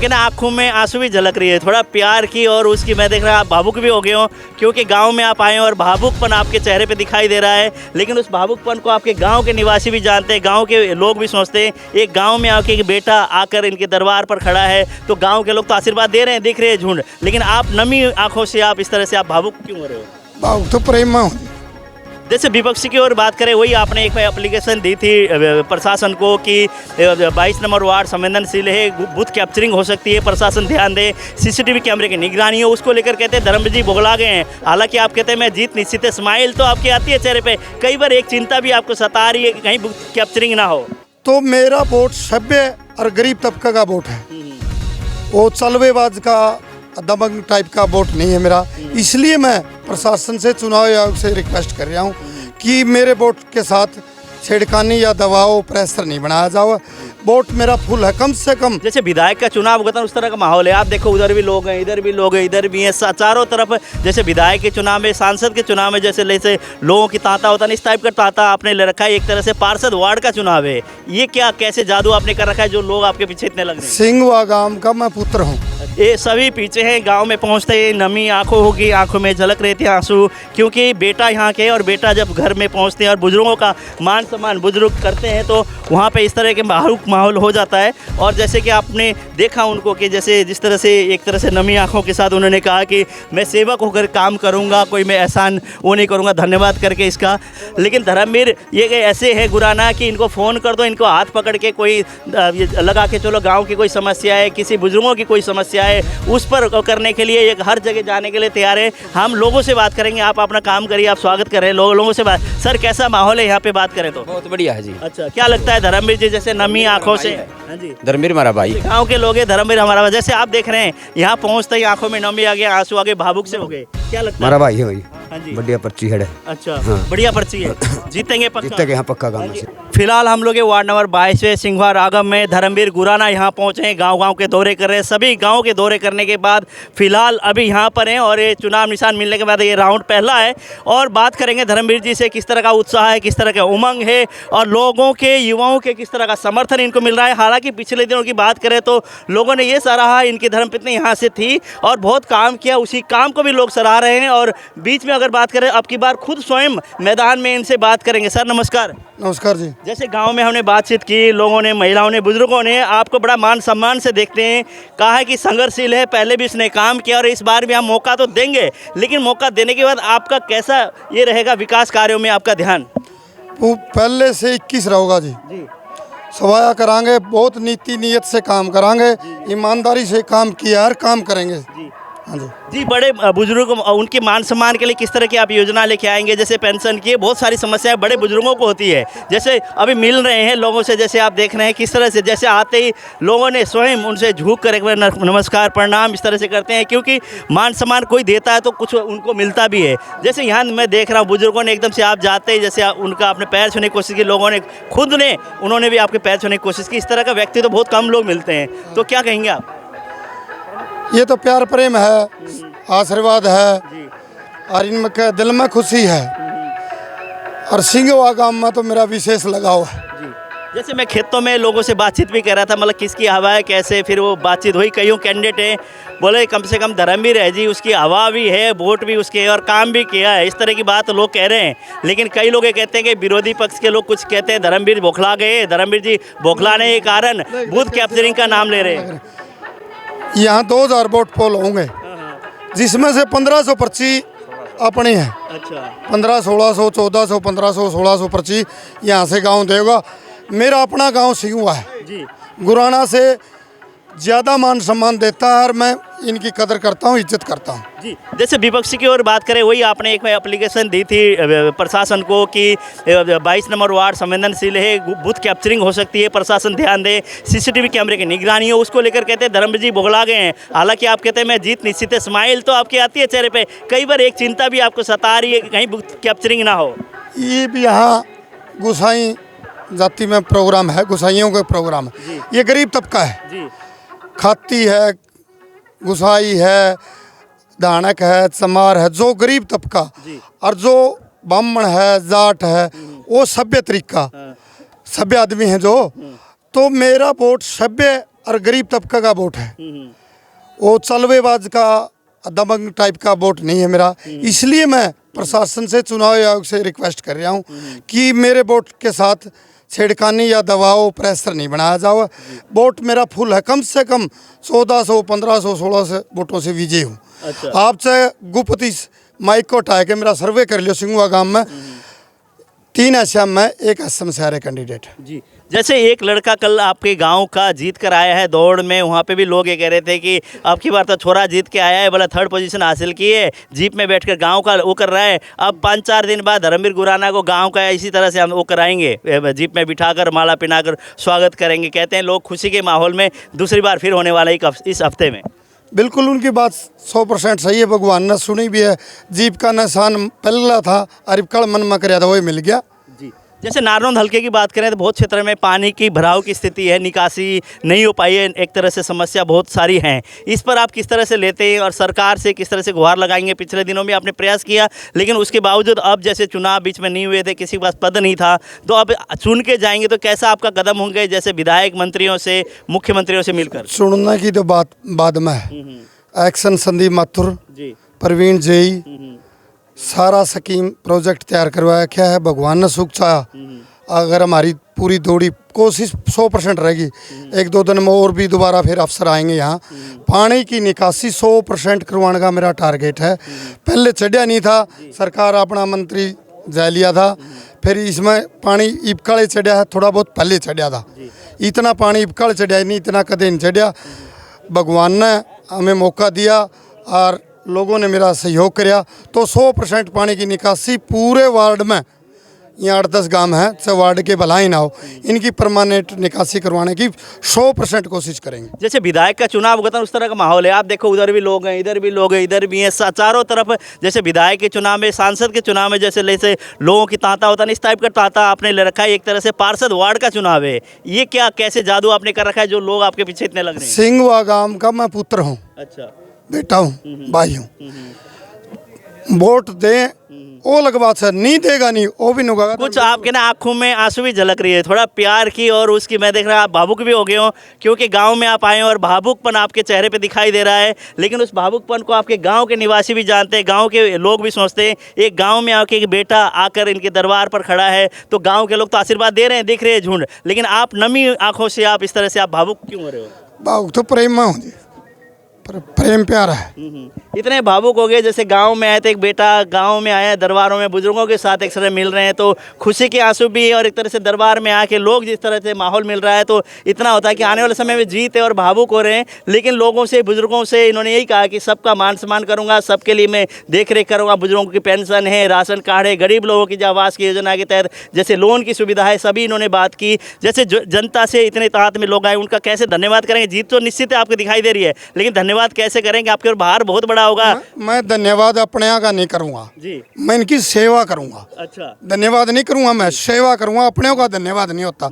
आपके ना आंखों में आंसू भी झलक रही है, थोड़ा प्यार की और उसकी मैं देख रहा हूँ आप भावुक भी हो गए हो, क्योंकि गांव में आप आए हो और भावुकपन आपके चेहरे पे दिखाई दे रहा है। लेकिन उस भावुकपन को आपके गांव के निवासी भी जानते हैं, गांव के लोग भी सोचते हैं एक गांव में आके एक बेटा आकर इनके दरबार पर खड़ा है तो गाँव के लोग तो आशीर्वाद दे रहे हैं, दिख रहे हैं झुंड, लेकिन आप नमी आँखों से आप इस तरह से आप भावुक क्यों हो रहे हो? भावुक तो प्रेम में हूँ। जैसे विपक्ष की ओर बात करें, वही आपने एक एप्लीकेशन दी थी प्रशासन को कि 22 नंबर वार्ड संवेदनशील है, बूथ कैप्चरिंग हो सकती है, प्रशासन ध्यान दे, सीसीटीवी कैमरे की निगरानी हो, उसको लेकर कहते हैं धर्मवीर जी बोगला गए हैं। हालांकि आप कहते हैं मैं जीत निश्चित है, स्माइल तो आपकी आती है चेहरे पे, कई बार एक चिंता भी आपको सता रही है कि कहीं बूथ कैप्चरिंग ना हो। तो मेरा वोट सभ्य और गरीब तबका का वोट है, वो चलवेबाज का दबंग टाइप का वोट नहीं है मेरा। इसलिए मैं प्रशासन से, चुनाव आयोग से रिक्वेस्ट कर रहा हूँ कि मेरे वोट के साथ छेड़खानी या दबाव प्रेशर नहीं बनाया जाओ। वोट मेरा फुल है, कम से कम। जैसे विधायक का चुनाव होता है उस तरह का माहौल है, आप देखो उधर भी लोग हैं, इधर भी लोग हैं, इधर भी हैं, चारों तरफ। जैसे विधायक के चुनाव में, सांसद के चुनाव में जैसे लोगों की तांता होता है, इस टाइप का तांता आपने ले रखा है। एक तरह से पार्षद वार्ड का चुनाव है, ये क्या कैसे जादू आपने कर रखा है जो लोग आपके पीछे इतने लग रहे हैं? सिंहवा गांव का मैं पुत्र हूँ। ये सभी पीछे हैं, गांव में पहुंचते ही नमी आंखों होगी, आंखों में झलक रहे थे आंसू, क्योंकि बेटा यहाँ के, और बेटा जब घर में पहुंचते हैं और बुजुर्गों का मान सम्मान बुजुर्ग करते हैं तो वहाँ पे इस तरह के भावुक माहौल हो जाता है। और जैसे कि आपने देखा उनको कि जैसे जिस तरह से एक तरह से नमी आंखों के साथ उन्होंने कहा कि मैं सेवक होकर काम करूँगा, कोई मैं एहसान वो नहीं करूँगा, धन्यवाद करके इसका। लेकिन धर्मवीर ये ऐसे है गुराना कि इनको फ़ोन कर दो, इनको हाथ पकड़ के कोई लगा के चलो, गाँव की कोई समस्या है, किसी बुजुर्गों की कोई समस्या है, उस पर करने के लिए एक हर जगह जाने के लिए तैयार है। हम लोगों से बात करेंगे, आप अपना काम करिए, आप स्वागत कर रहे हैं लोगों से बात। सर कैसा माहौल है यहाँ पे, बात करें तो? बहुत बढ़िया है जी। अच्छा, क्या लगता है धर्मवीर जी जैसे नमी आंखों से? हाँ जी, धर्मवीर हमारा भाई, गाँव के लोग हैं, धर्मवीर हमारा भाई। जैसे आप देख रहे हैं यहाँ पहुँचते ही आंखों में नमी आ गया, आंसू आ गए, भावुक से हो गए, क्या लगता है? हमारा भाई है भाई। हाँ जी, बढ़िया पर्ची है। अच्छा हाँ। बढ़िया पर्ची है, जीतेंगे पक्का? जीतेंगे यहाँ पक्का गाँव से। फिलहाल हम लोग वार्ड नंबर 22 सिंघवा रागम में धर्मवीर गुराना यहाँ पहुँचे हैं, गांव-गांव के दौरे कर रहे हैं। सभी गांव के दौरे करने के बाद फिलहाल अभी यहाँ पर हैं और ये चुनाव निशान मिलने के बाद ये राउंड पहला है और बात करेंगे धर्मवीर जी से, किस तरह का उत्साह है, किस तरह का उमंग है और लोगों के, युवाओं के किस तरह का समर्थन इनको मिल रहा है। हालांकि पिछले दिनों की बात करें तो लोगों ने ये सराहा, इनकी धर्मपत्नी यहाँ से थी और बहुत काम किया, उसी काम को भी लोग सराह रहे हैं। और बीच में अगर बात करें, अब की बार खुद स्वयं मैदान में इनसे बात करेंगे। सर नमस्कार। नमस्कार जी। जैसे गांव में हमने बातचीत की, लोगों ने, महिलाओं ने, बुजुर्गों ने आपको बड़ा मान सम्मान से देखते हैं, कहा है कि संघर्षशील है, पहले भी इसने काम किया और इस बार भी हम मौका तो देंगे, लेकिन मौका देने के बाद आपका कैसा ये रहेगा विकास कार्यों में आपका ध्यान? वो पहले से 21 रहोगा जी, सवाया करांगे, बहुत नीति नियत से काम करांगे, ईमानदारी से काम किया और काम करेंगे। हाँ जी जी। बड़े बुजुर्ग, उनके मान सम्मान के लिए किस तरह की आप योजना लेके आएंगे? जैसे पेंशन की, बहुत सारी समस्याएं बड़े बुजुर्गों को होती है, जैसे अभी मिल रहे हैं लोगों से, जैसे आप देख रहे हैं किस तरह से, जैसे आते ही लोगों ने स्वयं उनसे झुक कर एक बार नमस्कार प्रणाम इस तरह से करते हैं, क्योंकि मान सम्मान कोई देता है तो कुछ उनको मिलता भी है। जैसे यहाँ मैं देख रहा हूँ बुजुर्गों ने एकदम से आप जाते ही जैसे उनका अपने पैर छूने की कोशिश की, लोगों ने खुद ने, उन्होंने भी आपके पैर छूने की कोशिश की। इस तरह का व्यक्ति तो बहुत कम लोग मिलते हैं, तो क्या कहेंगे आप? ये तो प्यार प्रेम है, आशीर्वाद है और इनके दिल में खुशी है और सिंहवा गांव में तो मेरा विशेष लगाव है। जैसे मैं खेतों में लोगों से बातचीत भी कर रहा था, मतलब किसकी हवा है, कैसे, फिर वो बातचीत हुई, कईयों कैंडिडेट हैं, बोले कम से कम धर्मवीर है जी, उसकी हवा भी है, वोट भी उसके है और काम भी किया है, इस तरह की बात लोग कह रहे हैं। लेकिन कई लोग ये कहते हैं कि विरोधी पक्ष के लोग कुछ कहते हैं धर्मवीर बौखला गए, धर्मवीर जी बौखलाने के कारण बूथ कैप्चरिंग का नाम ले रहे हैं। यहाँ 2000 वोट पोल होंगे, जिसमें से 1500 पर्ची अपनी है। अच्छा, 1500, 1600, 1400, 1500, 1600 पर्ची यहाँ से गांव देगा। मेरा अपना गांव सिंहवा है जी, गुराना से ज़्यादा मान सम्मान देता है और मैं इनकी कदर करता हूँ, इज्जत करता हूँ जी। जैसे विपक्ष की ओर बात करें, वही आपने एक एप्लीकेशन दी थी प्रशासन को कि 22 नंबर वार्ड संवेदनशील है, बूथ कैप्चरिंग हो सकती है, प्रशासन ध्यान दे, सीसीटीवी कैमरे की निगरानी हो, उसको लेकर कहते हैं धर्मवीर जी बोगला गए हैं। हालांकि आप कहते हैं मैं जीत निश्चित है, स्माइल तो आपकी आती है चेहरे पे, कई बार एक चिंता भी आपको सता रही है कि कहीं बूथ कैप्चरिंग ना हो। ये भी यहाँ गुसाई जाति में प्रोग्राम है, गुसाइयों का प्रोग्राम है। ये गरीब तबका है जी, खाती है, गुसाई है, दानक है, चमार है, जो गरीब तबका और जो ब्राह्मण है, जाट है, वो सभ्य तरीका, सभ्य आदमी है जो। तो मेरा वोट सभ्य और गरीब तबका का वोट है। वो चलवेबाज का दबंग टाइप का वोट नहीं है मेरा, इसलिए मैं प्रशासन से, चुनाव आयोग से रिक्वेस्ट कर रहा हूँ कि मेरे वोट के साथ छेड़खानी या दबाव प्रेशर नहीं बनाया जाओ। वोट मेरा फुल है, कम से कम 1400 1500 1600 वोटों से विजयी हूँ। अच्छा। आपसे गुप्त इस माइक को उठा के मेरा सर्वे कर लियो। सिंगुआ गांव में 3 असम में 1 असम से आ रहे कैंडिडेट। जी, जैसे एक लड़का कल आपके गांव का जीत कर आया है दौड़ में, वहाँ पे भी लोग ये कह रहे थे कि अब की बार तो छोरा जीत के आया है, बोला 3rd पोजीशन हासिल की है, जीप में बैठकर गांव का वो कर रहा है। अब 5-4 दिन बाद धर्मवीर गुराना को गांव का इसी तरह से हम वो कराएंगे, जीप में बिठाकर माला पहनाकर स्वागत करेंगे। कहते हैं लोग खुशी के माहौल में दूसरी बार फिर होने वाला है इस हफ्ते में। बिल्कुल उनकी बात 100% सही है, भगवान ने सुनी भी है। जीप का निशान पहला था और कल मन में कराया था, वही मिल गया। जी, जैसे नारनौंद हल्के की बात करें तो बहुत क्षेत्र में पानी की भराव की स्थिति है, निकासी नहीं हो पाई है, एक तरह से समस्या बहुत सारी हैं। इस पर आप किस तरह से लेते हैं और सरकार से किस तरह से गुहार लगाएंगे? पिछले दिनों में आपने प्रयास किया, लेकिन उसके बावजूद अब जैसे चुनाव बीच में नहीं हुए थे, किसी के पास पद नहीं था, तो अब चुन के जाएंगे तो कैसा आपका कदम होंगे, जैसे विधायक मंत्रियों से, मुख्यमंत्रियों से मिलकर? चुनने की तो बात बाद में है। एक्शन संदीप माथुर जी, प्रवीण जेई सारा स्कीम प्रोजेक्ट तैयार करवाया। क्या है, भगवान ने सुख चाहा, अगर हमारी पूरी दौड़ी कोशिश 100% रहेगी, 1-2 दिन में और भी दोबारा फिर अफसर आएंगे यहाँ। पानी की निकासी 100% करवाने का मेरा टारगेट है। पहले चढ़िया नहीं था, सरकार अपना मंत्री जाय लिया था, फिर इसमें पानी इबकाले चढ़िया है, थोड़ा बहुत पहले चढ़िया था। इतना पानी इबकाल चढ़िया नहीं, इतना कदे नहीं चढ़िया। भगवान ने हमें मौका दिया और लोगों ने मेरा सहयोग किया, तो 100% पानी की निकासी पूरे वार्ड में, यहाँ 8-10 गांव हैं, से वार्ड के भलाई ना हो, इनकी परमानेंट निकासी करवाने की 100% कोशिश करेंगे। जैसे विधायक का चुनाव होगा था उस तरह का माहौल है। आप देखो उधर भी लोग हैं, इधर भी लोग हैं, इधर भी हैं, चारों तरफ। जैसे विधायक के चुनाव में, सांसद के चुनाव में जैसे लोगों की तांता होता है, इस टाइप का तांता आपने ले रखा है। एक तरह से पार्षद वार्ड का चुनाव है, ये क्या कैसे जादू आपने कर रखा है जो लोग आपके पीछे इतने लग रहे हैं? सिंगवा गांव का मैं पुत्र हूँ, अच्छा, बेटा हूँ, भाई हूँ। वोट दें वो अलग बात है, नहीं देगा नहीं वो भी नुगा। कुछ आपके ना आंखों में आंसू भी झलक रही है, थोड़ा प्यार की और उसकी। मैं देख रहा आप भावुक भी हो गए हो, क्योंकि गांव में आप आए हो और भावुकपन आपके चेहरे पे दिखाई दे रहा है। लेकिन उस भावुकपन को आपके गांव के निवासी भी जानते हैं, गांव के लोग भी सोचते हैं, एक गांव में आके एक बेटा आकर इनके दरबार पर खड़ा है, तो गाँव के लोग तो आशीर्वाद दे रहे हैं, दिख रहे हैं झुंड, लेकिन आप नमी आंखों से आप इस तरह से आप भावुक क्यों हो रहे हो? भावुक तो प्रेम में हूँ जी, प्रेम प्यार है। इतने भावुक हो गए, जैसे गांव में आए थे, एक बेटा गांव में आया, दरबारों में बुजुर्गों के साथ एक तरह मिल रहे हैं, तो खुशी के आंसू भी है। और एक तरह से दरबार में आके लोग जिस तरह से माहौल मिल रहा है, तो इतना होता है कि आने वाले समय में जीत है और भावुक हो रहे हैं। लेकिन लोगों से, बुजुर्गों से इन्होंने यही कहा कि सबका मान सम्मान करूँगा, सबके लिए मैं देख रेख करूँगा। बुजुर्गों की पेंशन है, राशन कार्ड है, गरीब लोगों की जो आवास की योजना के तहत जैसे लोन की सुविधा है, सभी इन्होंने बात की। जैसे जनता से इतने तादाद में लोग आए, उनका कैसे धन्यवाद करेंगे? जीत तो निश्चित है आपको दिखाई दे रही है, लेकिन धन्यवाद कैसे करेंगे? आपके बाहर बहुत बड़ा होगा। मैं धन्यवाद अपने यहाँ का नहीं करूँगा जी, मैं इनकी सेवा करूँगा। अच्छा, धन्यवाद नहीं करूँगा, मैं सेवा करूँगा। अपने का धन्यवाद नहीं होता,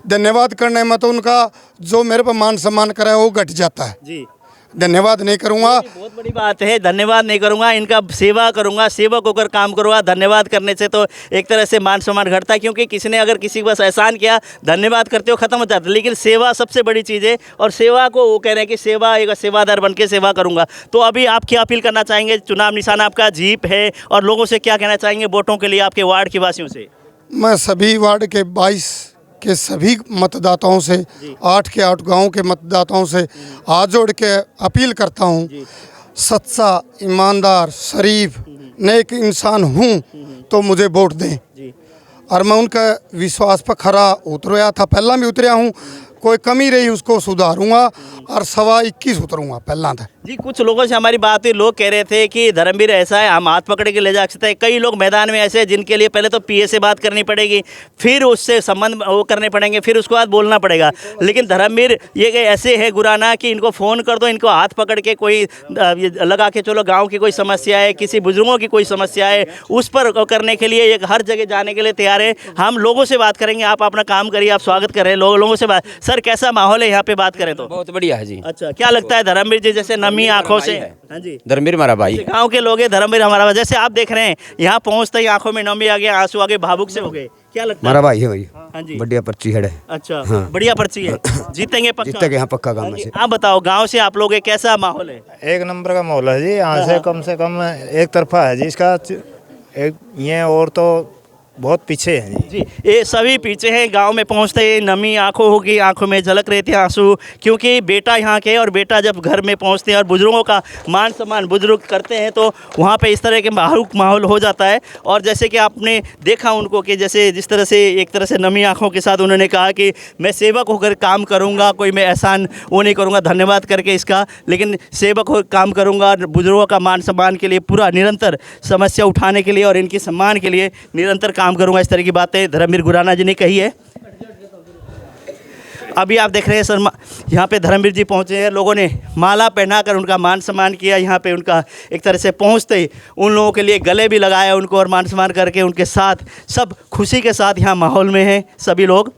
धन्यवाद करने में तो उनका जो मेरे पर मान सम्मान करे वो घट जाता है। जी, धन्यवाद नहीं करूँगा। बहुत बड़ी बात है, धन्यवाद नहीं करूँगा, इनका सेवा करूँगा, सेवक होकर काम करूँगा। धन्यवाद करने से तो एक तरह से मान सम्मान घटता है, क्योंकि किसी ने अगर किसी के पास एहसान किया, धन्यवाद करते हो खत्म हो जाता है, लेकिन सेवा सबसे बड़ी चीज़ है। और सेवा को वो कह रहे हैं कि सेवा, एक सेवादार बन के सेवा करूँगा। तो अभी आप क्या अपील करना चाहेंगे? चुनाव निशान आपका जीप है, और लोगों से क्या कहना चाहेंगे वोटों के लिए आपके वार्ड के वासियों से? मैं सभी वार्ड के 22 के सभी मतदाताओं से, 8 के 8 गाँव के मतदाताओं से हाथ जोड़ के अपील करता हूँ, सच्चा, ईमानदार, शरीफ, नेक इंसान हूँ तो मुझे वोट दें। और मैं उनका विश्वास पर खरा उतरया था, पहला भी उतरया हूँ। कोई कमी रही उसको सुधारूंगा और 21.25 उतरूंगा पहला था। जी, कुछ लोगों से हमारी बात हुई, लोग कह रहे थे कि धर्मवीर ऐसा है, हम हाथ पकड़ के ले जा सकते हैं। कई लोग मैदान में ऐसे हैं जिनके लिए पहले तो पीए से बात करनी पड़ेगी, फिर उससे संबंध वो करने पड़ेंगे, फिर उसके बाद बोलना पड़ेगा। लेकिन धर्मवीर ये ऐसे है गुराना कि इनको फ़ोन कर दो, इनको हाथ पकड़ के कोई लगा के चलो, गाँव की कोई समस्या है, किसी बुजुर्गों की कोई समस्या है, उस पर करने के लिए एक हर जगह जाने के लिए तैयार है। हम लोगों से बात करेंगे, आप अपना काम करिए, आप स्वागत कर रहे हैं लोगों से बात। सर, कैसा माहौल है यहाँ पे बात करें तो? बहुत बढ़िया है जी। अच्छा, क्या लगता है धर्मवीर जी? जैसे नमी आंखों से, हाँ जी, धर्मवीर हमारा भाई है। गांव के लोग हैं, धर्मवीर हमारा, जैसे आप देख रहे हैं यहाँ पहुँचते ही आंखों में नमी आ गया, आंसू आ गए, भावुक से हो गए। क्या लगता हमारा है? भाई है भाई, हाँ जी। बढ़िया पर्ची है। अच्छा, हाँ। बढ़िया पर्ची है, जीतेंगे पक्का। जीतेंगे यहाँ पक्का काम हाँ जी। से। आप बताओ गांव से आप लोग हैं, कैसा माहौल है? एक नंबर का माहौल है जी। यहाँ से कम एक तरफा है जी इसका। एक ये और तो बहुत पीछे है जी। जी, ये सभी पीछे हैं। गांव में पहुंचते ही नमी आंखों होगी, आंखों में झलक रहे थे आंसू, क्योंकि बेटा यहाँ के, और बेटा जब घर में पहुंचते हैं और बुजुर्गों का मान सम्मान बुजुर्ग करते हैं तो वहाँ पे इस तरह के भावुक माहौल हो जाता है। और जैसे कि आपने देखा उनको कि जैसे जिस तरह से एक तरह से नमी आंखों के साथ उन्होंने कहा कि मैं सेवक होकर काम करूँगा, कोई मैं एहसान वो नहीं करूँगा धन्यवाद करके इसका, लेकिन सेवक होकर काम करूँगा, बुजुर्गों का मान सम्मान के लिए पूरा निरंतर समस्या उठाने के लिए और इनके सम्मान के लिए निरंतर काम करूंगा। इस तरह की बातें धर्मवीर गुराना जी ने कही है। अभी आप देख रहे हैं सर, यहाँ पे धर्मवीर जी पहुँचे हैं, लोगों ने माला पहनाकर उनका मान सम्मान किया। यहाँ पे उनका एक तरह से पहुँचते ही उन लोगों के लिए गले भी लगाया उनको और मान सम्मान करके उनके साथ सब खुशी के साथ यहाँ माहौल में हैं सभी लोग।